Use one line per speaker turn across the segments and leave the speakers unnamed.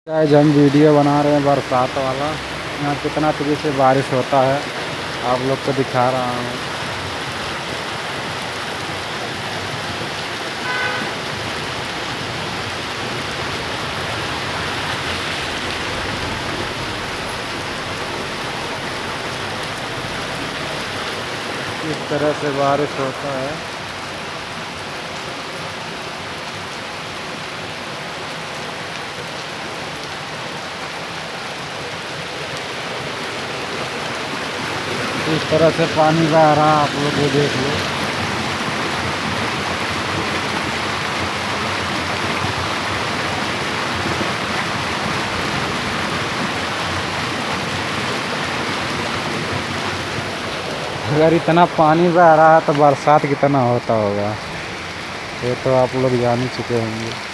Guys हम video बना रहे हैं बरसात वाला। यहाँ कितना तेज़ी से बारिश होता है आप लोग को दिखा रहा हूँ। इस तरह से बारिश होता है। इस तरह से पानी बह रहा है, आप लोग ये देख लो। अगर इतना पानी बह रहा है तो बरसात कितना होता होगा ये तो आप लोग जान ही चुके होंगे।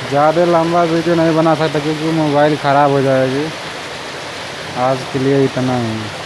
ज़्यादा लंबा वीडियो नहीं बना सकता क्योंकि मोबाइल ख़राब हो जाएगी। आज के लिए इतना ही।